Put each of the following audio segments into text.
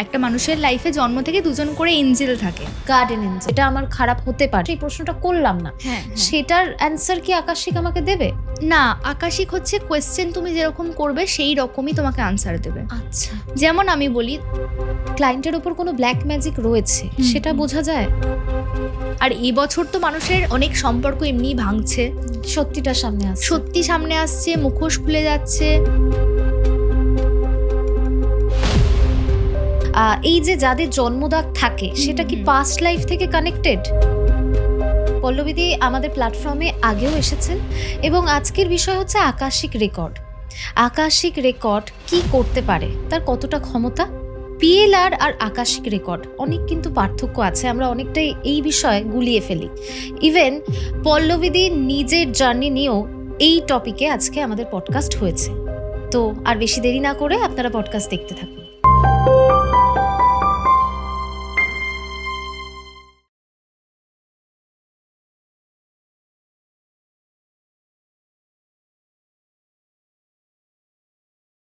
একটা মানুষের লাইফে জন্ম থেকে দুজন করে এঞ্জেল থাকে। গার্ডেন এঞ্জেল, এটা আমার খারাপ হতে পারে, এই প্রশ্নটা করলাম না। হ্যাঁ, সেটার অ্যান্সার কি আকাশিক আমাকে দেবে? না, আকাশিক হচ্ছে কোয়েশ্চেন তুমি যেরকম করবে সেই রকমই তোমাকে আনসার দেবে। আচ্ছা, যেমন আমি বলি, ক্লায়েন্টের উপর কোনো ব্ল্যাক ম্যাজিক রয়েছে সেটা বোঝা যায়? আর এই বছর তো মানুষের অনেক সম্পর্ক এমনি ভাঙছে, সত্যিটা সামনে আসছে। সত্যি সামনে আসছে, মুখোশ খুলে যাচ্ছে। এই যে যাদের জন্মদাগ থাকে সেটা কি পাস্ট লাইফ থেকে কানেক্টেড? পল্লবীদি আমাদের প্ল্যাটফর্মে আগেও এসেছেন এবং আজকের বিষয় হচ্ছে আকাশিক রেকর্ড। আকাশিক রেকর্ড কি করতে পারে, তার কতটা ক্ষমতা? পিএলআর আর আকাশিক রেকর্ড অনেক কিন্তু পার্থক্য আছে, আমরা অনেকটাই এই বিষয়ে গুলিয়ে ফেলি। ইভেন পল্লবীদি নিজের জার্নি নিয়েও এই টপিকে আজকে আমাদের পডকাস্ট হয়েছে। তো আর বেশি দেরি না করে আপনারা পডকাস্ট দেখতে থাকুন।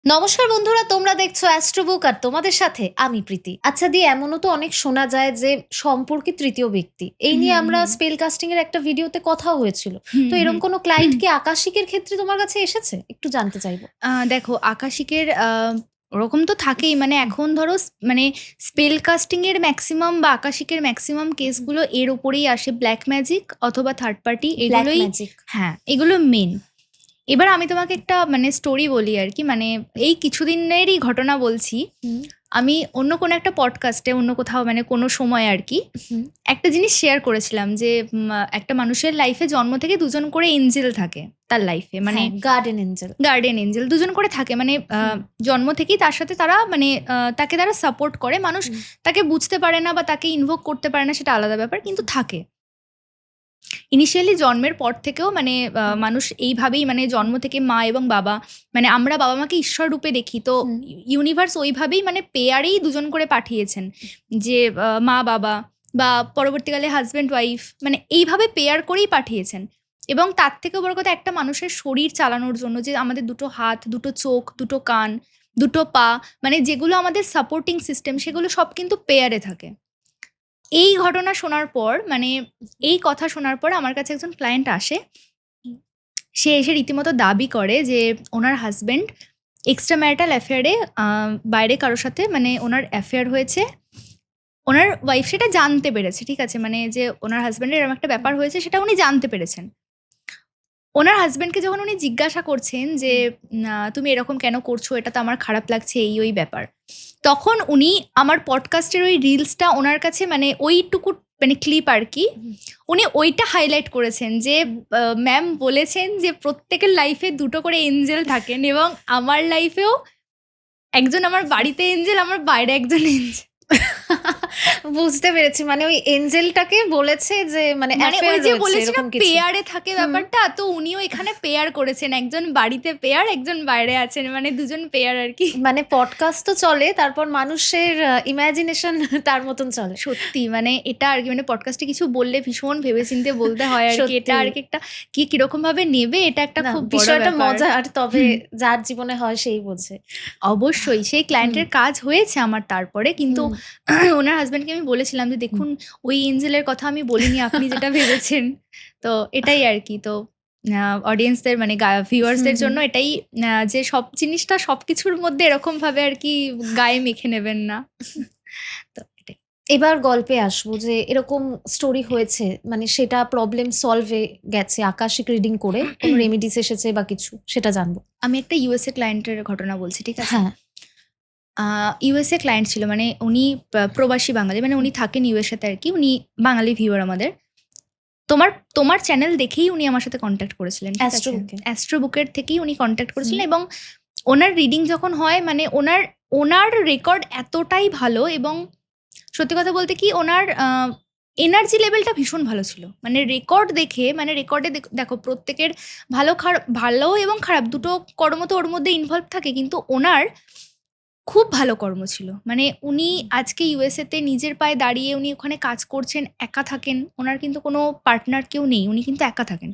নমস্কার বন্ধুরা, তোমরা দেখছো অ্যাস্ট্রোবুক আর তোমাদের সাথে আমি প্রীতি। আচ্ছা দি, এমনও তো অনেক শোনা যায় যে সম্পর্কে তৃতীয় ব্যক্তি, এই নিয়ে আমরা স্পেল কাস্টিং এর একটা ভিডিওতে কথাও হয়েছিল। তো এরকম কোনো ক্লায়েন্ট কি আকাশিকের ক্ষেত্রে তোমার কাছে এসেছে? একটু জানতে চাইবো। দেখো, আকাশিকের ওরকম তো থাকেই, মানে এখন ধরো মানে স্পেল কাস্টিং এর ম্যাক্সিমাম বা আকাশিকের ম্যাক্সিমাম কেসগুলো এর উপরেই আসে, ব্ল্যাক ম্যাজিক অথবা থার্ড পার্টি, এগুলোই। হ্যাঁ, এগুলো মেন। এবার আমি তোমাকে একটা মানে স্টোরি বলি আর কি, মানে এই কিছুদিনেরই ঘটনা বলছি। আমি অন্য কোনো একটা পডকাস্টে, অন্য কোথাও মানে কোনো সময় আর কি একটা জিনিস শেয়ার করেছিলাম যে একটা মানুষের লাইফে জন্ম থেকে দুজন করে এঞ্জেল থাকে তার লাইফে, মানে গার্ডেন এঞ্জেল দুজন করে থাকে, মানে জন্ম থেকেই তার সাথে তারা মানে তাকে তারা সাপোর্ট করে। মানুষ তাকে বুঝতে পারে না বা তাকে ইনভোক করতে পারে না, সেটা আলাদা ব্যাপার, কিন্তু থাকে। ইনিশিয়ালি জন্মের পর থেকেও মানে মানুষ এইভাবেই, মানে জন্ম থেকে মা এবং বাবা, মানে আমরা বাবা মাকে ঈশ্বর রূপে দেখি, তো ইউনিভার্স ওইভাবেই মানে পেয়ারেই দুজন করে পাঠিয়েছেন, যে মা বাবা বা পরবর্তীকালে হাজব্যান্ড ওয়াইফ, মানে এইভাবে পেয়ার করেই পাঠিয়েছেন। এবং তার থেকেও বড় কথা, একটা মানুষের শরীর চালানোর জন্য যে আমাদের দুটো হাত, দুটো চোখ, দুটো কান, দুটো পা, মানে যেগুলো আমাদের সাপোর্টিং সিস্টেম, সেগুলো সব কিন্তু পেয়ারে থাকে। এই ঘটনা শোনার পর, মানে এই কথা শোনার পর আমার কাছে একজন ক্লায়েন্ট আসে। সে এসে রীতিমতো দাবি করে যে ওনার হাজব্যান্ড এক্সট্রা ম্যারিটাল অ্যাফেয়ারে বাইরে কারোর সাথে, মানে ওনার অ্যাফেয়ার হয়েছে, ওনার ওয়াইফ সেটা জানতে পেরেছে। ঠিক আছে, মানে যে ওনার হাজব্যান্ডের এরকম একটা ব্যাপার হয়েছে সেটা উনি জানতে পেরেছেন। ওনার হাজব্যান্ডকে যখন উনি জিজ্ঞাসা করছেন যে তুমি এরকম কেন করছো, এটা তো আমার খারাপ লাগছে, এই ওই ব্যাপার, তখন উনি আমার পডকাস্টের ওই রিলসটা ওনার কাছে, মানে ওইটুকু মানে ক্লিপ আর কি, উনি ওইটা হাইলাইট করেছেন যে ম্যাম বলেছেন যে প্রত্যেকের লাইফে দুটো করে এঞ্জেল থাকেন, এবং আমার লাইফেও একজন আমার বাড়িতে এঞ্জেল, আমার বাইরে একজন এঞ্জেল। বুঝতে পেরেছি, মানে ওই এঞ্জেলটাকে বলেছে যে মানে ওই যে বলেছিলাম পেয়ারে থাকে ব্যাপারটা, তো উনিও এখানে পেয়ার করেছেন, একজন বাড়িতে পেয়ার, একজন বাইরে আছেন, মানে দুজন পেয়ার আর কি। মানে পডকাস্ট তো চলে, তারপর মানুষের ইমাজিনেশন তার মতন চলে। সত্যি মানে এটা আর কি, মানে পডকাস্টে কিছু বললে ভীষণ ভেবেচিন্তে বলতে হয় আর কি, এটা আর কি একটা কি কিরকম ভাবে নেবে, এটা একটা খুব বিষয়টা মজার, তবে যার জীবনে হয় সেই বোঝে। অবশ্যই সেই ক্লায়েন্টের কাজ হয়েছে আমার তারপরে, কিন্তু ওনার হাজব্যান্ডকে আমি বলেছিলাম যে দেখুন, ওই এঞ্জেলের কথা আমি বলিনি, আপনি যেটা ভেবেছেন। তো এটাই আর কি। তো অডিয়েন্সদের মানে ভিউয়ার্সদের জন্য এটাই, যে সব জিনিসটা সবকিছুর মধ্যে এরকম ভাবে আর কি গায়ে মেখে নেবেন না। তো এটাই। এবার গল্পে আসবো যে এরকম স্টোরি হয়েছে, মানে সেটা প্রবলেম সলভে গেছে আকাশিক রিডিং করে, কোনো রেমিডিস এসেছে বা কিছু, সেটা জানবো। আমি একটা ইউএসএ ক্লায়েন্টের ঘটনা বলছি, ঠিক আছে? হ্যাঁ। ইউএসএ ক্লায়েন্ট ছিল, মানে উনি প্রবাসী বাঙালি, মানে উনি থাকেন ইউএসএতে আর কি, উনি বাঙালি ভিউয়ার আমাদের। তোমার চ্যানেল দেখেই উনি আমার সাথে কন্ট্যাক্ট করেছিলেন, অ্যাস্ট্রোবুকের থেকেই উনি কন্ট্যাক্ট করেছিলেন। এবং ওনার রিডিং যখন হয়, মানে ওনার রেকর্ড এতটাই ভালো, এবং সত্যি কথা বলতে কি ওনার এনার্জি লেভেলটা ভীষণ ভালো ছিল। মানে রেকর্ড দেখে, মানে রেকর্ডে দেখো প্রত্যেকের ভালো এবং খারাপ দুটো কর্ম তো ওর মধ্যে ইনভলভ থাকে, কিন্তু ওনার খুব ভালো কর্ম ছিল। মানে উনি আজকে ইউএসএতে নিজের পায়ে দাঁড়িয়ে উনি ওখানে কাজ করছেন, একা থাকেন, ওনার কিন্তু কোনো পার্টনার কেউ নেই, উনি কিন্তু একা থাকেন।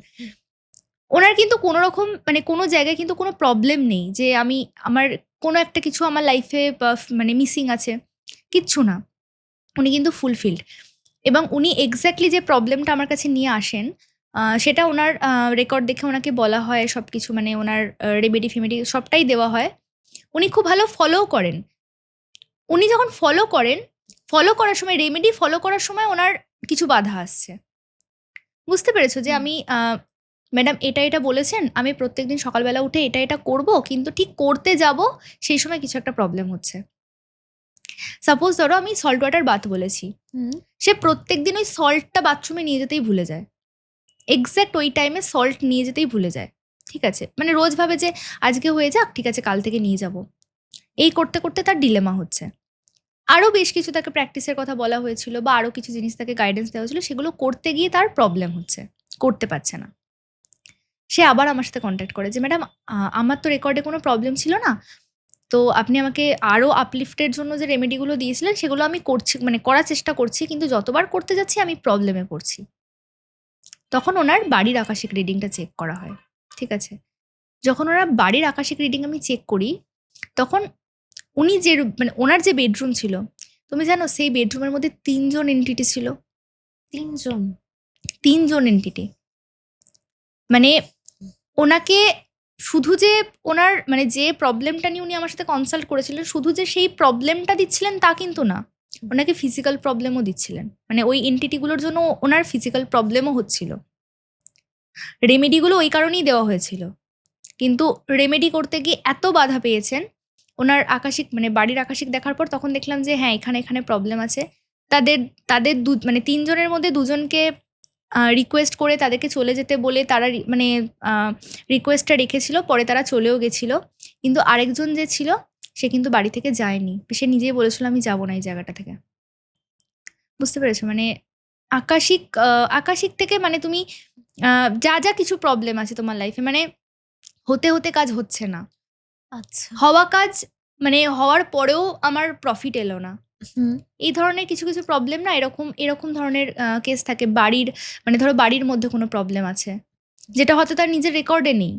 ওনার কিন্তু কোনো রকম মানে কোনো জায়গায় কিন্তু কোনো প্রবলেম নেই যে আমার কোনো একটা কিছু আমার লাইফে মানে মিসিং আছে, কিচ্ছু না, উনি কিন্তু ফুলফিলড। এবং উনি এক্স্যাক্টলি যে প্রবলেমটা আমার কাছে নিয়ে আসেন সেটা ওনার রেকর্ড দেখে ওনাকে বলা হয় সব কিছু, মানে ওনার রেমেডি ফেমেডি সবটাই দেওয়া হয়। উনি খুব ভালো ফলো করেন। উনি যখন ফলো করেন, ফলো করার সময় রেমেডি ফলো করার সময় ওনার কিছু বাধা আসছে। বুঝতে পেরেছো যে আমি ম্যাডাম এটা এটা বলেছেন, আমি প্রত্যেকদিন সকালবেলা উঠে এটা এটা করব, কিন্তু ঠিক করতে যাব সেই সময় কিছু একটা প্রবলেম হচ্ছে। সাপোজ ধরো আমি সল্ট ওয়াটার বাথ বলেছি, সে প্রত্যেকদিন ওই সল্টটা বাথরুমে নিয়ে যেতেই ভুলে যায়, এক্স্যাক্ট ওই টাইমে সল্ট নিয়ে যেতেই ভুলে যায়। ঠিক আছে, মানে রোজ ভাবে যে আজকে হয়ে যাক, ঠিক আছে কাল থেকে নিয়ে যাব। এই করতে করতে তার ডিলেমা হচ্ছে। আরও বেশ কিছু তাকে প্র্যাকটিসের কথা বলা হয়েছিল বা আরও কিছু জিনিস তাকে গাইডেন্স দেওয়া হয়েছিল, সেগুলো করতে গিয়ে তার প্রবলেম হচ্ছে, করতে পারছে না। সে আবার আমার সাথে কন্ট্যাক্ট করে যে ম্যাডাম আমার তো রেকর্ডে কোনো প্রবলেম ছিল না, তো আপনি আমাকে আরও আপলিফটের জন্য যে রেমেডিগুলো দিয়েছিলেন সেগুলো আমি করছি, মানে করার চেষ্টা করছি, কিন্তু যতবার করতে যাচ্ছি আমি প্রবলেমে পড়ছি। তখন ওনার বাড়ির আকাশিক রিডিংটা চেক করা হয়। ঠিক আছে, যখন ওনার বাড়ির আকাশিক রিডিং আমি চেক করি, তখন উনি যে মানে ওনার যে বেডরুম ছিল, তুমি জানো সেই বেডরুমের মধ্যে ৩ জন এন্টিটি ছিল। ৩ জন এন্টিটি। মানে ওনাকে শুধু যে ওনার মানে যে প্রবলেমটা নিয়ে উনি আমার সাথে কনসাল্ট করেছিলেন, শুধু যে সেই প্রবলেমটা দিচ্ছিলেন তা কিন্তু না, ওনাকে ফিজিক্যাল প্রবলেমও দিচ্ছিলেন। মানে ওই এন্টিটিগুলোর জন্য ওনার ফিজিক্যাল প্রবলেমও হচ্ছিল। রেমেডিগুলো ওই কারণেই দেওয়া হয়েছিল, কিন্তু রেমেডি করতে গিয়ে এত বাধা পেয়েছেন ওনার আকাশিক, মানে বাড়ির আকাশিক দেখার পর তখন দেখলাম যে হ্যাঁ এখানে এখানে প্রবলেম আছে। তাদের তাদের মানে ৩ জনের মধ্যে ২ জনকে রিকোয়েস্ট করে তাদেরকে চলে যেতে বলে তারা মানে রিকোয়েস্টটা রেখেছিল, পরে তারা চলেও গেছিল। কিন্তু আরেকজন যে ছিল সে কিন্তু বাড়ি থেকে যায়নি, সে নিজেই বলেছিল আমি যাবো না এই জায়গাটা থেকে। বুঝতে পেরেছো, মানে আকাশিক থেকে মানে তুমি যা যা কিছু প্রবলেম আছে তোমার লাইফে, মানে হতে হতে কাজ হচ্ছে না, আচ্ছা। হওয়া কাজ মানে হওয়ার পরেও আমার প্রফিট এলো না, হুম। এই ধরনের কিছু কিছু প্রবলেম না, এরকম ধরনের কেস থাকে বাড়ির, মানে ধরো বাড়ির মধ্যে কোনো প্রবলেম আছে যেটা হয়তো তার নিজের রেকর্ডে নেই,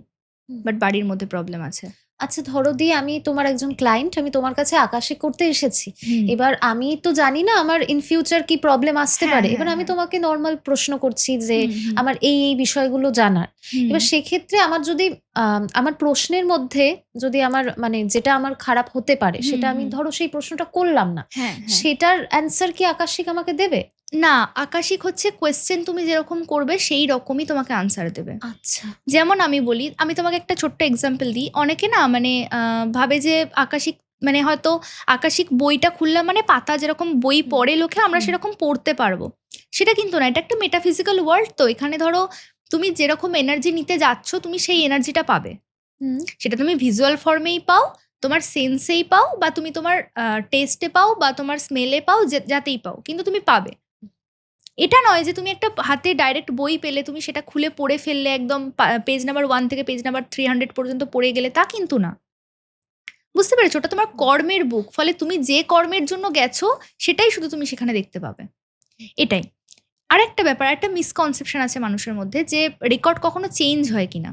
বাট বাড়ির মধ্যে প্রবলেম আছে। আচ্ছা, ধরো দি আমি তোমার একজন ক্লায়েন্ট, আমি তোমার কাছে আকাশিক করতে এসেছি। এবার আমি তো জানি না আমার ইন ফিউচার কি প্রবলেম আসতে হ্যাঁ, পারে। হ্যাঁ, এবার আমি হ্যাঁ। তোমাকে নর্মাল প্রশ্ন করছি যে আমার এই বিষয়গুলো জানার। এবার সেক্ষেত্রে আমার যদি আমার প্রশ্নের মধ্যে যদি আমার মানে যেটা আমার খারাপ হতে পারে সেটা আমি ধরো সেই প্রশ্নটা করলাম না, হ্যাঁ, সেটার অ্যান্সার কি আকাশিক আমাকে দেবে? না, আকাশিক হচ্ছে কোয়েশ্চেন তুমি যেরকম করবে সেই রকমই তোমাকে আনসার দেবে। আচ্ছা। যেমন আমি বলি, আমি তোমাকে একটা ছোট্ট এক্সাম্পল দিই। অনেকে না মানে ভাবে যে আকাশিক মানে হয়তো আকাশিক বইটা খুললাম মানে পাতা যেরকম বই পড়ে লোকে আমরা সেরকম পড়তে পারবো, সেটা কিন্তু না। এটা একটা মেটাফিজিক্যাল ওয়ার্ল্ড, তো এখানে ধরো তুমি যেরকম এনার্জি নিতে যাচ্ছ তুমি সেই এনার্জিটা পাবে। সেটা তুমি ভিজুয়াল ফর্মেই পাও, তোমার সেন্সেই পাও, বা তুমি তোমার টেস্টে পাও, বা তোমার স্মেলে পাও, যাতেই পাও, কিন্তু তুমি পাবে। এটা নয় যে তুমি একটা হাতে ডাইরেক্ট বই পেলে তুমি সেটা খুলে পড়ে ফেললে, একদম পেজ নাম্বার 1 থেকে পেজ নাম্বার 300 পর্যন্ত পড়ে গেলে, তা কিন্তু না। বুঝতে পেরেছো, ওটা তোমার কর্মের বুক, ফলে তুমি যে কর্মের জন্য গেছো সেটাই শুধু তুমি সেখানে দেখতে পাবে, এটাই। আরেকটা ব্যাপার, একটা মিসকনসেপশন আছে মানুষের মধ্যে যে রেকর্ড কখনো চেঞ্জ হয় কিনা।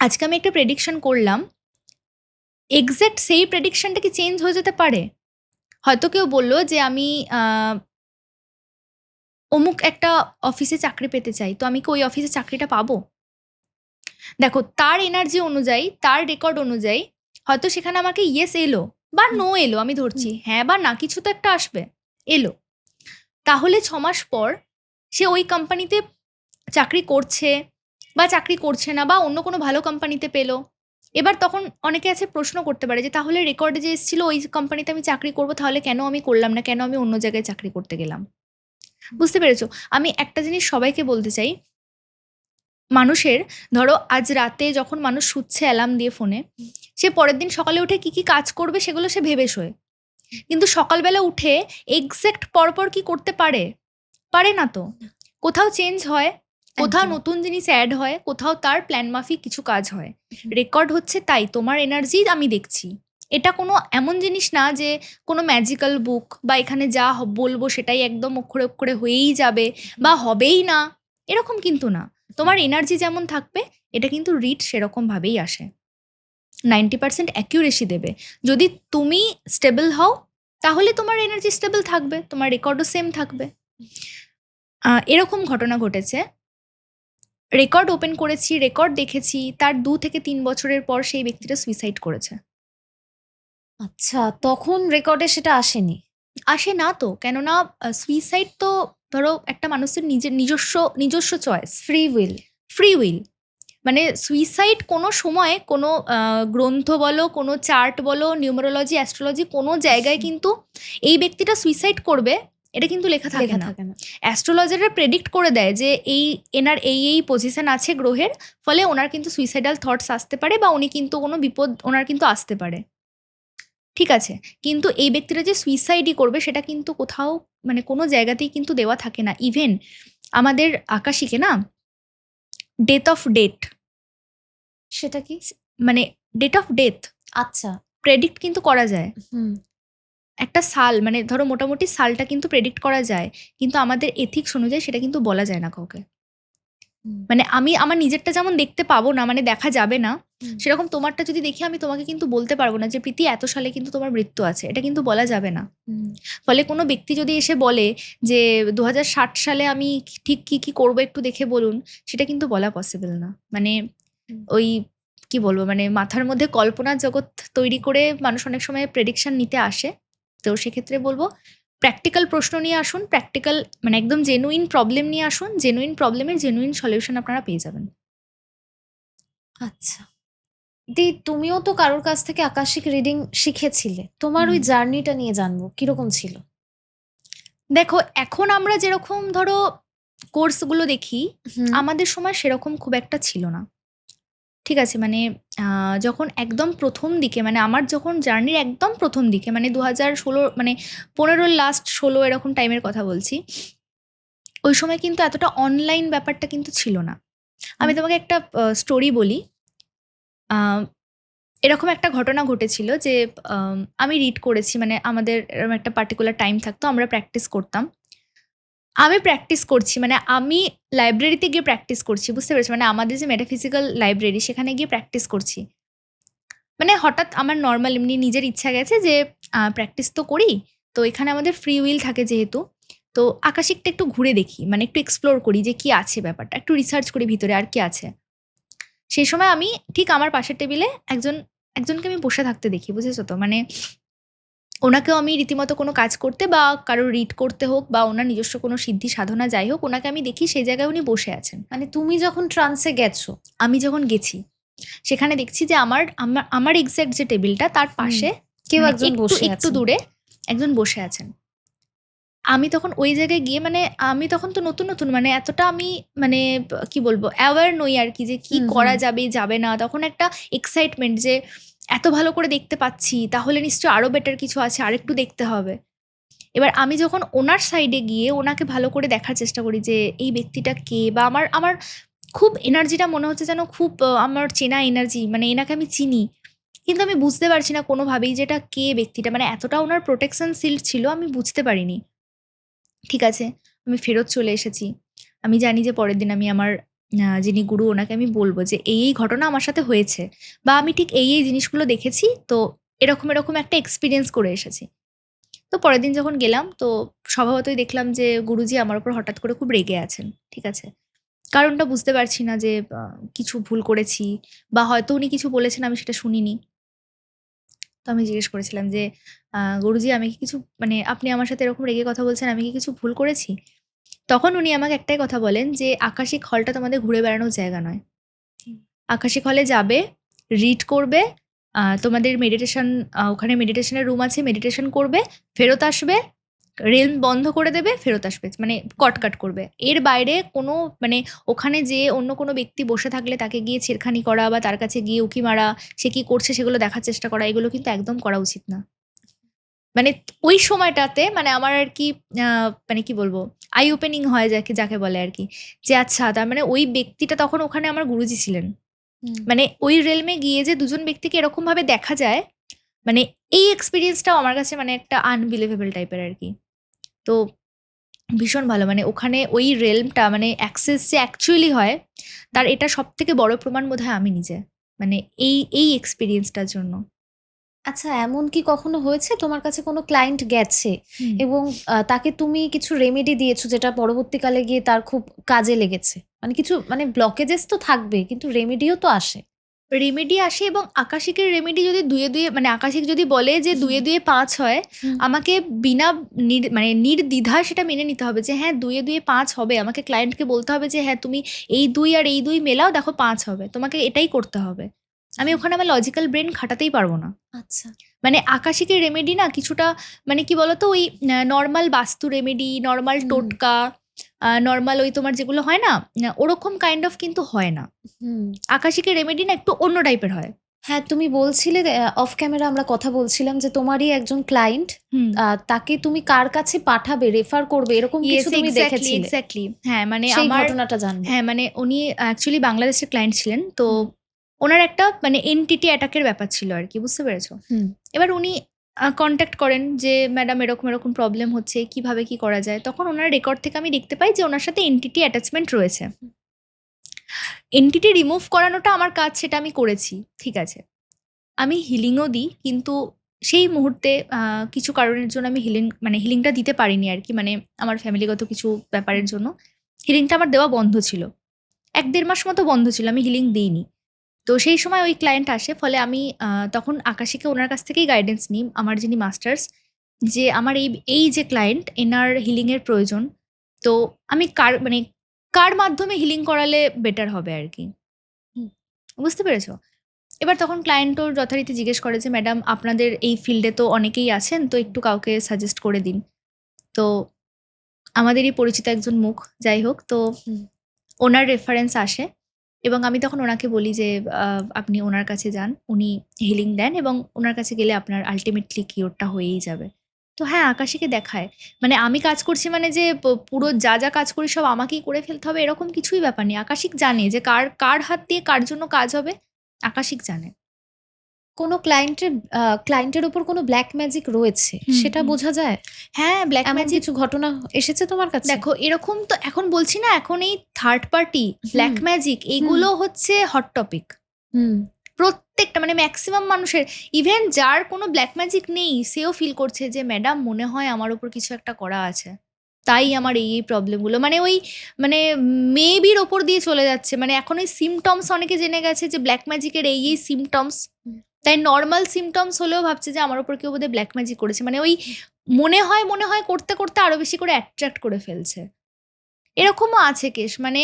আজকে আমি একটা প্রেডিকশন করলাম, এক্স্যাক্ট সেই প্রেডিকশনটা কি চেঞ্জ হয়ে যেতে পারে? হয়তো কেউ বললো যে আমি অমুক একটা অফিসে চাকরি পেতে চাই, তো আমি কি ওই অফিসে চাকরিটা পাবো? দেখো তার এনার্জি অনুযায়ী, তার রেকর্ড অনুযায়ী হয়তো সেখানে আমাকে ইয়েস এলো বা নো এলো, আমি ধরছি হ্যাঁ বা না কিছু তো একটা আসবে, এলো। তাহলে 6 মাস পর সে ওই কোম্পানিতে চাকরি করছে বা চাকরি করছে না, বা অন্য কোনো ভালো কোম্পানিতে পেলো। এবার তখন অনেকে আছে প্রশ্ন করতে পারে যে তাহলে রেকর্ডে যে এসেছিল ওই কোম্পানিতে আমি চাকরি করবো, তাহলে কেন আমি করলাম না, কেন আমি অন্য জায়গায় চাকরি করতে গেলাম? বুঝতে পেরেছো, আমি একটা জিনিস সবাইকে বলতে চাই, মানুষের ধরো আজ রাতে যখন মানুষ শুচ্ছে অ্যালার্ম দিয়ে ফোনে, সে পরের দিন সকালে উঠে কি কি কাজ করবে সেগুলো সে ভেবে শোয়, কিন্তু সকালবেলা উঠে এক্স্যাক্ট পরপর কি করতে পারে? পারে না তো। কোথাও চেঞ্জ হয়, কোথাও নতুন জিনিস অ্যাড হয়, কোথাও তার প্ল্যান মাফিক কিছু কাজ হয়। রেকর্ড হচ্ছে তাই, তোমার এনার্জি আমি দেখছি। এটা কোনো এমন জিনিস না যে কোনো ম্যাজিক্যাল বুক বা এখানে যা বলবো সেটাই একদম অক্ষরে অক্ষরে হয়েই যাবে বা হবেই না, এরকম কিন্তু না। তোমার এনার্জি যেমন থাকবে এটা কিন্তু রিড সেরকম ভাবেই আসে। 90% অ্যাকিউরেসি দেবে। যদি তুমি স্টেবল হও তাহলে তোমার এনার্জি স্টেবল থাকবে, তোমার রেকর্ডও সেম থাকবে। এরকম ঘটনা ঘটেছে, রেকর্ড ওপেন করেছি, রেকর্ড দেখেছি, তার 2 থেকে 3 বছরের পর সেই ব্যক্তিটা সুইসাইড করেছে। আচ্ছা, তখন রেকর্ডে সেটা আসেনি? আসে না তো, কেননা সুইসাইড তো ধরো একটা মানুষের নিজস্ব choice, free will. Free will. মানে সুইসাইড কোনো সময় কোনো গ্রন্থ বলো, কোনো চার্ট বলো, নিউমারোলজি, অ্যাস্ট্রোলজি কোনো জায়গায় কিন্তু এই ব্যক্তিটা সুইসাইড করবে এটা কিন্তু লেখা থাকে লেখা না। থাকে না। অ্যাস্ট্রোলজাররা প্রেডিক্ট করে দেয় যে এনার এই পজিশন আছে গ্রহের, ফলে ওনার কিন্তু সুইসাইডাল থটস আসতে পারে বা উনি কিন্তু কোনো বিপদ ওনার কিন্তু আসতে পারে। ঠিক আছে, কিন্তু এই ব্যক্তিটা যে সুইসাইডই করবে সেটা কিন্তু কোথাও মানে কোনো জায়গাতেই কিন্তু দেওয়া থাকে না। ইভেন আমাদের আকাশিকে না ডেট সেটা কি? মানে ডেট অফ ডেথ আচ্ছা। প্রেডিক্ট কিন্তু করা যায়। হুম। একটা সাল মানে ধরো মোটামুটি সালটা কিন্তু প্রেডিক্ট করা যায়, কিন্তু আমাদের এথিক্স অনুযায়ী সেটা কিন্তু বলা যায় না কাউকে। হুম। মানে আমি আমার নিজেরটা যেমন দেখতে পাবো না, মানে দেখা যাবে না, হুম। সেরকম তোমারটা যদি দেখি আমি তোমাকে কিন্তু বলতে পারবো না যে প্রীতি এত সালে কিন্তু তোমার মৃত্যু আছে, এটা কিন্তু বলা যাবে না। হুম। ফলে কোনো ব্যক্তি যদি এসে বলে যে 2060 সালে আমি ঠিক কি কি করবো একটু দেখে বলুন, সেটা কিন্তু বলা পসিবল না। মানে ওই কি বলবো, মানে মাথার মধ্যে কল্পনার জগৎ তৈরি করে মানুষ অনেক সময় প্রেডিকশন নিতে আসে। তো সেক্ষেত্রে বলবো প্র্যাকটিক্যাল প্রশ্ন নিয়ে আসুন, প্র্যাকটিক্যাল মানে একদম জেনুইন প্রবলেম নিয়ে আসুন, জেনুইন প্রবলেমের জেনুইন সলিউশন আপনারা পেয়ে যাবেন। আচ্ছা। তুমিও তো কারোর কাছ থেকে আকাশিক রিডিং শিখেছিলে। তোমার ওই জার্নিটা নিয়ে জানবো, কিরকম ছিল? দেখো, এখন আমরা যেরকম ধরো কোর্সগুলো দেখি, হুম। আমাদের সময় সেরকম খুব একটা ছিল না। ঠিক আছে, মানে যখন একদম প্রথম দিকে, মানে আমার যখন জার্নির একদম প্রথম দিকে, মানে 2016 মানে 15 লাস্ট 16 এরকম টাইমের কথা বলছি, ওই সময় কিন্তু এতটা অনলাইন ব্যাপারটা কিন্তু ছিল না। আমি তোমাকে একটা স্টোরি বলি। আহ, এরকম একটা ঘটনা ঘটেছিল যে আমি রিড করেছি, মানে আমাদের এরকম একটা পার্টিকুলার টাইম থাকতো, আমরা প্র্যাকটিস করতাম। আমি প্র্যাকটিস করছি, মানে আমি লাইব্রেরিতে গিয়ে প্র্যাকটিস করছি, বুঝতে পেরেছি? মানে আমাদের যে মেটাফিজিক্যাল লাইব্রেরি সেখানে গিয়ে প্র্যাকটিস করছি। মানে হঠাৎ আমার নর্মাল এমনি নিজের ইচ্ছা গেছে যে প্র্যাকটিস তো করি, তো এখানে আমাদের ফ্রি উইল থাকে যেহেতু, তো আকাশিকটা একটু ঘুরে দেখি, মানে একটু এক্সপ্লোর করি যে কি আছে ব্যাপারটা, একটু রিসার্চ করি ভিতরে আর কি আছে। সেই সময় আমি ঠিক আমার পাশের টেবিলে একজনকে আমি বসে থাকতে দেখি, বুঝেছো তো? মানে ওনাকেও আমি রীতিমতো কোনো কাজ করতে বা কারো রিড করতে হোক বা ওনার নিজস্ব কোনো সিদ্ধি সাধনা যাই হোক, ওনাকে আমি দেখি সেই জায়গায় উনি বসে আছেন। মানে তুমি যখন ট্রান্সে গেছো? আমি যখন গেছি সেখানে দেখছি যে আমার এক্স্যাক্ট যে টেবিলটা তার পাশে কেউ মানে একজন বসে একটু আছেন। দূরে একজন বসে আছেন। আমি তখন ওই জায়গায় গিয়ে, মানে আমি তখন তো নতুন মানে এতটা আমি মানে কি বলবো অ্যাওয়ার নই আর কি, যে কি হুম, করা হুম। যাবে না। তখন একটা এক্সাইটমেন্ট যে এত ভালো করে দেখতে পাচ্ছি, তাহলে নিশ্চয়ই আরো বেটার কিছু আছে, আরেকটু দেখতে হবে। এবার আমি যখন ওনার সাইডে গিয়ে ওনাকে ভালো করে দেখার চেষ্টা করি যে এই ব্যক্তিটা কে, বা আমার আমার খুব এনার্জিটা মনে হচ্ছে যেন খুব আমার চেনা এনার্জি, মানে এনাকে আমি চিনি, কিন্তু আমি বুঝতে পারছি না কোনোভাবেই যেটা কে ব্যক্তিটা, মানে এতটা ওনার প্রোটেকশন শিল্ড ছিল আমি বুঝতে পারিনি। ঠিক আছে, আমি ফেরত চলে এসেছি। আমি জানি যে পরের দিন আমি আমার যিনি গুরু ওনাকে আমি বলবো যে এই ঘটনা আমার সাথে হয়েছে, বা আমি ঠিক এই জিনিসগুলো দেখেছি, তো এরকম একটা এক্সপিরিয়েন্স করে এসেছি। তো পরের দিন যখন গেলাম, তো স্বভাবতই দেখলাম যে গুরুজি আমার উপর হঠাৎ করে খুব রেগে আছেন। ঠিক আছে, কারণটা বুঝতে পারছি না, যে কিছু ভুল করেছি বা হয়তো উনি কিছু বলেছেন আমি সেটা শুনিনি। তো আমি জিজ্ঞেস করেছিলাম যে গুরুজি আমি কি কিছু, মানে আপনি আমার সাথে এরকম রেগে কথা বলছেন, আমি কি কিছু ভুল করেছি? তখন উনি আমাকে একটাই কথা বলেন যে আকাশিক হলটা তোমাদের ঘুরে বেড়ানোর জায়গা নয়। আকাশিক হলে যাবে, রিড করবে, তোমাদের মেডিটেশন, ওখানে মেডিটেশনের রুম আছে, মেডিটেশন করবে, ফেরত আসবে, রেলম বন্ধ করে দেবে, ফেরত আসবে, মানে কটকাট করবে। এর বাইরে কোনো মানে ওখানে যেয়ে অন্য কোনো ব্যক্তি বসে থাকলে তাকে গিয়ে ছেড়খানি করা বা তার কাছে গিয়ে উকি মারা, সে কি করছে সেগুলো দেখার চেষ্টা করা, এগুলো কিন্তু একদম করা উচিত না। মানে ওই সময়টাতে মানে আমার আর কি মানে কি বলবো আই ওপেনিং হয় যাকে যাকে বলে আর কি, যে আচ্ছা তার মানে ওই ব্যক্তিটা তখন ওখানে আমার গুরুজি ছিলেন। মানে ওই রেলমে গিয়ে যে দুজন ব্যক্তিকে এরকম ভাবে দেখা যায়, মানে এই এক্সপিরিয়েন্সটাও আমার কাছে মানে একটা আনবিলিভেবল টাইপের আর কি। তো ভীষণ ভালো, মানে ওখানে ওই রেলমটা মানে অ্যাক্সেস যে অ্যাকচুয়ালি হয়, তার এটা সব থেকে বড় প্রমাণ বোধহয় আমি নিজে। মানে এই এক্সপিরিয়েন্সটার জন্য। আচ্ছা, এমন কি কখনো হয়েছে তোমার কাছে কোনো ক্লায়েন্ট গেছে এবং তাকে তুমি কিছু রেমেডি দিয়েছো যেটা পরবর্তীকালে গিয়ে তার খুব কাজে লেগেছে? মানে কিছু মানে ব্লকেজেস তো থাকবে কিন্তু রেমেডিও তো আসে। রেমেডি আসে এবং আকাশিকের রেমেডি যদি দুয়ে দুয়ে মানে আকাশিক যদি বলে যে দুয়ে দুয়ে ৫ হয়, হুম। আমাকে বিনা মানে নির্দ্বিধায় সেটা মেনে নিতে হবে যে হ্যাঁ, দুয়ে দুয়ে ৫ হবে। আমাকে ক্লায়েন্টকে বলতে হবে যে হ্যাঁ, তুমি এই ২ আর এই ২ মেলাও দেখো ৫ হবে। তোমাকে এটাই করতে হবে। আমি ওখানে আমার লজিক্যাল ব্রেন খাটাতেই পারব না। আচ্ছা। মানে আকাশিকের রেমেডি না কিছুটা মানে কি বলতো ওই নরমাল বাস্তু রেমেডি, নরমাল হুম। টোটকা, নরমাল ওই তোমার যেগুলো হয় না, ওরকম কাইন্ড অফ কিন্তু হয় না। হুম। আকাশিকের রেমেডি না একটু অন্য টাইপের হয়। হ্যাঁ, তুমি বলছিলে অফ ক্যামেরা আমরা কথা বলছিলাম যে তোমারই একজন ক্লায়েন্ট হুম। তাকে তুমি কার কাছে পাঠাবে, রেফার করবে এরকম কিছু তুমি দেখেছিলে? এক্স্যাক্টলি। হ্যাঁ, মানে সেই আমার ঘটনাটা জানবো। হ্যাঁ, মানে উনি অ্যাকচুয়ালি বাংলাদেশের ক্লায়েন্ট ছিলেন। তো হুম। ওনার একটা মানে এন্টিটি অ্যাটাক এর ব্যাপার ছিল আরকি, বুঝতে পেরেছো? হুম। এবার উনি কনট্যাক্ট করেন যে, "ম্যাডাম এরকম, এরকম প্রবলেম হচ্ছে, কিভাবে কি করা যায়?" তখন ওনার রেকর্ড থেকে আমি দেখতে পাই যে ওনার সাথে এন্টিটি অ্যাটাচমেন্ট রয়েছে। এন্টিটি রিমুভ করানোটা আমার কাজ, সেটা আমি করেছি। ঠিক আছে। আমি হিলিংও দিই, কিন্তু সেই মুহূর্তে কিছু কারণের জন্য আমি হিলিংটা দিতে পারিনি আরকি। মানে আমার ফ্যামিলিগত কিছু ব্যাপারের জন্য হিলিংটা আমার দেওয়া বন্ধ ছিল। ১-১.৫ মাস মতো বন্ধ ছিল। আমি হিলিং দিইনি। তো সেই সময় ওই ক্লায়েন্ট আসে। ফলে আমি তখন আকাশিকে ওনার কাছ থেকেই গাইডেন্স নিই, আমার যিনি মাস্টার্স, যে আমার এই যে ক্লায়েন্ট এনার হিলিং এর প্রয়োজন। তো আমি কার মাধ্যমে হিলিং করালে বেটার হবে আরকি। হুম। বুঝতে পেরেছ? এবার তখন ক্লায়েন্টও যথারীতি জিজ্ঞেস করে যে, "ম্যাডাম আপনাদের এই ফিল্ডে তো অনেকেই আছেন, তো একটু কাউকে সাজেস্ট করে দিন।" তো আমাদেরই পরিচিত একজন মুখ, যাই হোক। তো হুম। ওনার রেফারেন্স আসে এবং আমি তখন ওনাকে বলি যে, "আপনি ওনার কাছে যান। উনি হিলিং দেন এবং ওনার কাছে গেলে আপনার আল্টিমেটলি কিওরটা হয়েই যাবে।" তো হ্যাঁ, আকাশিকে দেখায়। মানে আমি কাজ করছি মানে যে পুরো যা কাজ করি সব আমাকেই করে ফেলতে হবে এরকম কিছুই ব্যাপার নেই। আকাশিক জানে যে কার হাত দিয়ে কার জন্য কাজ হবে, আকাশিক জানে। কোনো ক্লায়েন্টের উপর কোনো ব্ল্যাক ম্যাজিক রয়েছে হুম, সেটা হুম। বোঝা যায়? হ্যাঁ, ব্ল্যাক এমন ম্যাজিক। কিছু ঘটনা এসেছে তোমার কাছে? দেখো এরকম তো এখন বলছি না, এখন এই থার্ড পার্টি, হুম। ব্ল্যাক ম্যাজিক হুম। এইগুলো হচ্ছে হট টপিক। হুম। প্রত্যেকটা মানে ম্যাক্সিমাম মানুষের, ইভেন যার কোনো ব্ল্যাক ম্যাজিক নেই সেও ফিল করছে যে ম্যাডাম মনে হয় আমার উপর কিছু একটা করা আছে। তাই আমার এই প্রবলেমগুলো মানে ওই মানে মেবির ওপর দিয়ে চলে যাচ্ছে। মানে এখন ওই সিম্পটমস অনেকে জেনে গেছে যে ব্ল্যাক ম্যাজিকের এই সিম্পটমস। হুম। তাই নরমাল সিম্পটমস হলেও ভাবছে যে আমার উপর কেউ বোধহয় ব্ল্যাক ম্যাজিক করেছে। মানে ওই মনে হয় করতে আরো বেশি করে অ্যাট্রাক্ট করে ফেলছে। এরকমও আছে কেস, মানে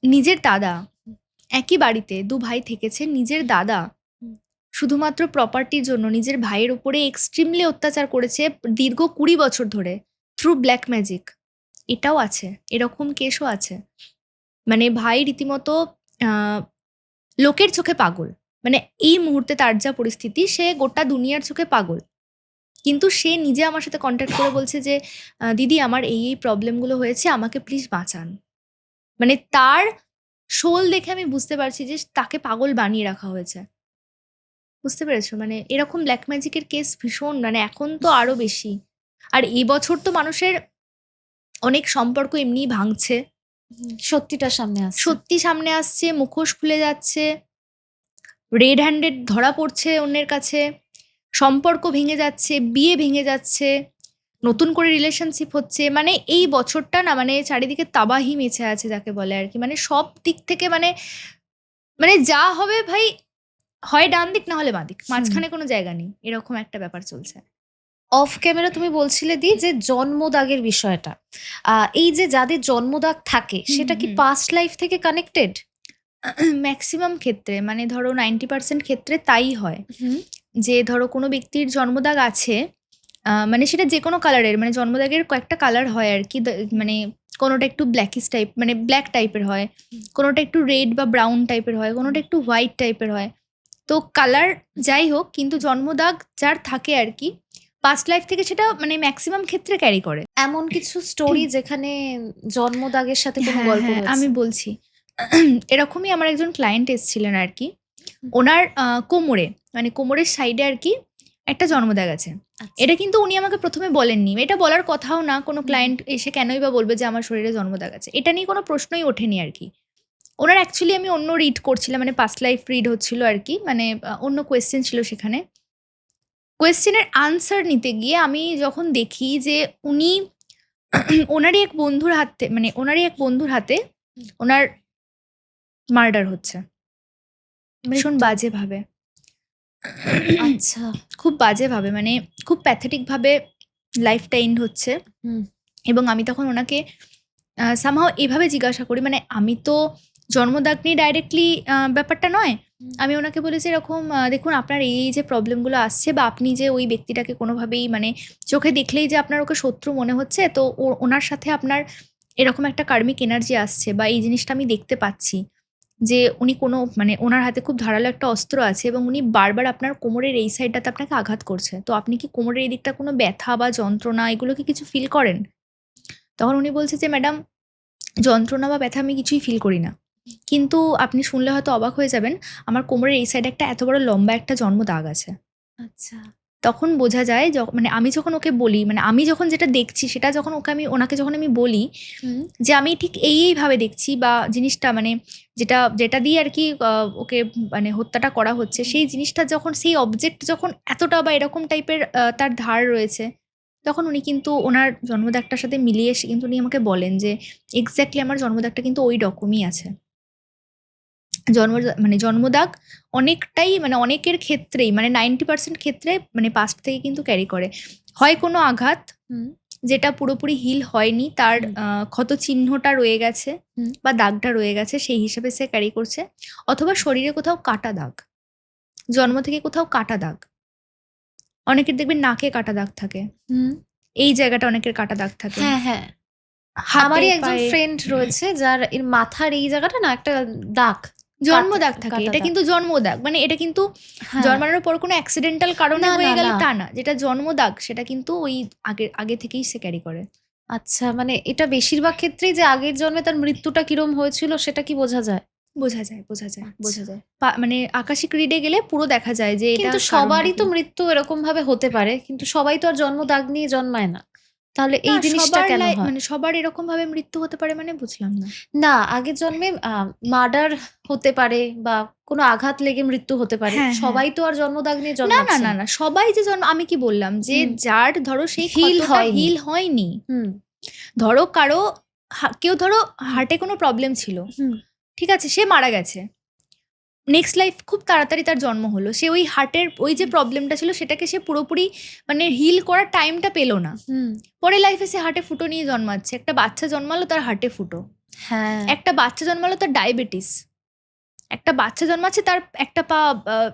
নিজের দাদা, একই বাড়িতে ২ ভাই থেকেছে। নিজের দাদা হুম। শুধুমাত্র প্রপার্টির জন্য নিজের ভাইয়ের উপরে এক্সট্রিমলি অত্যাচার করেছে দীর্ঘ ২০ বছর ধরে থ্রু ব্ল্যাক ম্যাজিক। এটাও আছে, এরকম কেসও আছে। মানে ভাই রীতিমতো আ লোকের চোখে পাগল। মানে এই মুহূর্তে তার যা পরিস্থিতি, সে গোটা দুনিয়ার চোখে পাগল। কিন্তু সে নিজে আমার সাথে কনট্যাক্ট করে বলছে যে, "দিদি আমার এই প্রবলেমগুলো হয়েছে, আমাকে প্লিজ বাঁচান।" মানে তার শোল দেখে আমি বুঝতে পারছি যে তাকে পাগল বানিয়ে রাখা হয়েছে। বুঝতে পেরেছো? মানে এরকম ব্ল্যাক ম্যাজিকের কেস ভীষণ, মানে এখন তো আরো বেশি। আর এবছর তো মানুষের অনেক সম্পর্ক এমনিই ভাঙছে। সত্যিটা সামনে আসছে। সত্যি সামনে আসছে, মুখোশ খুলে যাচ্ছে, রেড হ্যান্ডেড ধরা পড়ছে অন্যের কাছে, সম্পর্ক ভেঙে যাচ্ছে, বিয়ে ভেঙে যাচ্ছে, নতুন করে রিলেশনশিপ হচ্ছে। মানে এই বছরটা না মানে চারিদিকে তাবাহি মেছে আছে যাকে বলে আরকি। মানে সব দিক থেকে মানে যা হবে ভাই, হয় ডান দিক না হলে বাঁ দিক। মাঝখানে কোনো জায়গা নেই। এরকম একটা ব্যাপার চলছে। অফ ক্যামেরা তুমি বলছিলে যে জন্মদাগের বিষয়টা। এই যে যাদের জন্মদাগ থাকে হুম, সেটা কি হুম। পাস্ট লাইফ থেকে কানেক্টেড? মেক্সিমাম ক্ষেত্রে মানে ধরো 90% ক্ষেত্রে তাই হয়। হুম। যে ধরো কোনো ব্যক্তির জন্মদাগ আছে, মানে সেটা যেকোনো কালারের, মানে জন্মদাগের কয়েকটা কালার হয় আরকি। মানে কোনোটা একটু ব্ল্যাকিশ টাইপ মানে ব্ল্যাক টাইপের হয়, কোনোটা একটু রেড বা ব্রাউন টাইপের হয়, কোনোটা একটু হোয়াইট টাইপের হয়। তো কালার যাই হোক, কিন্তু জন্মদাগ যার থাকে আরকি, পাস্ট লাইফ থেকে সেটা মানে মেক্সিমাম ক্ষেত্রে ক্যারি করে। এমন কিছু স্টোরি যেখানে জন্মদাগের সাথে কোনো হ্যাঁ, গল্প হ্যাঁ, রয়েছে? আমি বলছি। এরকমই আমার একজন ক্লায়েন্ট এসছিলেন আরকি। ওনার কোমরে, মানে কোমরের সাইডে আরকি একটা জন্মদাগ আছে। আচ্ছা। এটা কিন্তু উনি আমাকে ১ম এ বলেননি। এটা বলার কথাও না। কোনো হুম। ক্লায়েন্ট এসে কেনই বা বলবে যে আমার শরীরে জন্মদাগ আছে। এটা নিয়ে কোনো প্রশ্নই ওঠেনি আরকি। ওনার অ্যাকচুয়ালি আমি অন্য রিড করছিলাম, মানে পাস্ট লাইফ রিড হচ্ছিল আর কি, মানে অন্য কোয়েশ্চেন ছিল সেখানে। কোয়েশ্চেনের আনসার নিতে গিয়ে আমি যখন দেখি যে উনি ওনারই এক বন্ধুর হাতে, মানে ওনারই এক বন্ধুর হাতে ওনার মার্ডার হচ্ছে ভীষণ মৃত্যু। বাজেভাবে। আচ্ছা। খুব বাজেভাবে, মানে খুব প্যাথেটিকভাবে লাইফটা এন্ড হচ্ছে। হুম। এবং আমি তখন ওনাকে সামহাও এভাবে জিজ্ঞাসা করি, মানে আমি তো জন্মদাগ নিয়ে ডাইরেক্টলি ব্যাপারটা নয়। হুম। আমি ওনাকে বলেছি এরকম, দেখুন আপনার এই যে প্রবলেমগুলো আসছে, বা আপনি যে ওই ব্যক্তিটাকে কোনোভাবেই মানে চোখে দেখলেই যে আপনার ওকে শত্রু মনে হচ্ছে, তো ওনার সাথে আপনার এরকম একটা কার্মিক এনার্জি আসছে, বা এই জিনিসটা আমি দেখতে পাচ্ছি যে উনি কোনো মানে ওনার হাতে খুব ধারালো একটা অস্ত্র আছে এবং উনি বারবার আপনার কোমরের এই সাইডটাতে আপনাকে আঘাত করছে। তো আপনি কি কোমরের এই দিকটা কোনো ব্যথা বা যন্ত্রণা এগুলো কি কিছু ফিল করেন? তখন উনি বলছে যে, "ম্যাডাম, যন্ত্রণা বা ব্যথা আমি কিছুই ফিল করি না। কিন্তু আপনি শুনলে হয়তো অবাক হয়ে যাবেন, আমার কোমরের এই সাইডে একটা এত বড় লম্বা একটা জন্ম দাগ আছে।" আচ্ছা। তখন বোঝা যায় মানে আমি যখন ওকে বলি, মানে আমি যখন যেটা দেখছি সেটা যখন ওনাকে যখন আমি বলি হুম। যে আমি ঠিক এইভাবে দেখছি, বা জিনিসটা মানে যেটা দিয়ে আর কি ওকে মানে হত্যাটা করা হচ্ছে, সেই জিনিসটা যখন, সেই অবজেক্ট যখন এতটা বা এরকম টাইপের তার ধার রয়েছে, তখন উনি কিন্তু ওনার জন্মদাগটার সাথে মিলিয়ে এসে কিন্তু উনি আমাকে বলেন যে এক্স্যাক্টলি আমার জন্মদাগটা কিন্তু ওই রকমই আছে। মানে জন্মদাগ অনেকটাই, মানে অনেকের ক্ষেত্রেই, মানে 90% ক্ষেত্রে মানে পাস্ট থেকে কিন্তু ক্যারি করে। হয় কোনো আঘাত হুম। যেটা পুরোপুরি হিল হয়নি, তার হুম। ক্ষত চিহ্নটা রয়ে গেছে হুম। বা দাগটা রয়ে গেছে, সেই হিসেবে সে ক্যারি করছে। অথবা শরীরে কোথাও কাটা দাগ, জন্ম থেকে কোথাও কাটা দাগ। অনেকের দেখবেন নাকে কাটা দাগ থাকে, হুম। এই জায়গাটা অনেকের কাটা দাগ থাকে। হ্যাঁ, হ্যাঁ। হাতে, আমারই একজন পায়ে ফ্রেন্ড রয়েছে যার এর মাথার এই জায়গাটা না একটা দাগ, জন্ম দাগ থাকে। কাটা এটা দাগ। কিন্তু জন্ম দাগ, মানে এটা কিন্তু হ্যাঁ। জন্মানোর পর কোনো অ্যাক্সিডেন্টাল কারণে না, হয়ে না, গেল না। তা না। যেটা জন্ম দাগ সেটা কিন্তু ওই আগে থেকেই সে ক্যারি করে। আচ্ছা, মানে এটা বেশিরভাগ ক্ষেত্রেই যে আগের জন্মে তার মৃত্যুটা কিরম হয়েছিল সেটা কি বোঝা যায়? বোঝা যায়, বোঝা যায়, আচ্ছা। বোঝা যায়। মানে আকাশিক রিডে গেলে পুরো দেখা যায় যে এটা কিন্তু কারণটা সবারই কি। তো মৃত্যু এরকমভাবে হতে পারে। কিন্তু সবাই তো আর জন্ম দাগ নিয়ে জন্মায় না। তাহলে না, এই জিনিসটা কেন হয়? মানে সবার এরকমভাবে মৃত্যু হতে পারে মানে বুঝলাম না। না, আগের জন্মে মার্ডার হতে পারে বা কোনো আঘাত লেগে মৃত্যু হতে পারে। হ্যাঁ, হ্যাঁ। সবাই তো আর জন্ম দাগ নিয়ে না, না, জন্মাচ্ছে না, না। না। সবাই যে আমি কি বললাম যে হুম। যার ধরো সেই হিল ক্ষতটা হয়নি। হিল হয়নি। হুম। ধরো কারো কেউ ধরো হার্টে কোনো প্রবলেম ছিল। হুম। ঠিক আছে? সে মারা গেছে। নেক্সট লাইফ খুব তাড়াতাড়ি তার জন্ম হলো। সে ওই হার্টের ওই যে প্রবলেমটা ছিল সেটাকে সে পুরোপুরি মানে হিল করার টাইমটা পেল না। হুম। পরের লাইফে সে হার্টে ফুটো নিয়ে জন্মাচ্ছে। একটা বাচ্চা জন্মালো, তার হার্টে ফুটো। হ্যাঁ। একটা বাচ্চা জন্মালো, তার ডায়াবেটিস। একটা বাচ্চা জন্মাচ্ছে, তার একটা পা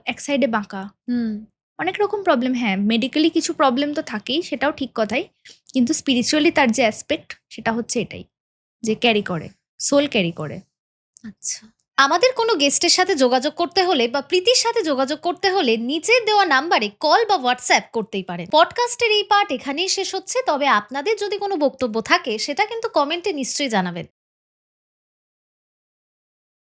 এক সাইডে বাঁকা। হুম। অনেক রকম প্রবলেম, হ্যাঁ, মেডিকেলি কিছু প্রবলেম তো থাকেই, সেটাও ঠিক কথাই। কিন্তু স্পিরিচুয়ালি তার যে অ্যাসপেক্ট সেটা হচ্ছে এটাই, যে ক্যারি করে, সোল ক্যারি করে। আচ্ছা। আমাদের কোনো গেস্টের সাথে যোগাযোগ করতে হলে বা প্রীতির সাথে যোগাযোগ করতে হলে নিচের দেওয়া নাম্বারে কল বা হোয়াটসঅ্যাপ করতেই পারেন। পডকাস্টের এই পার্ট এখানেই শেষ হচ্ছে। তবে আপনাদের যদি কোনো বক্তব্য থাকে সেটা কিন্তু কমেন্টে নিশ্চয়ই জানাবেন।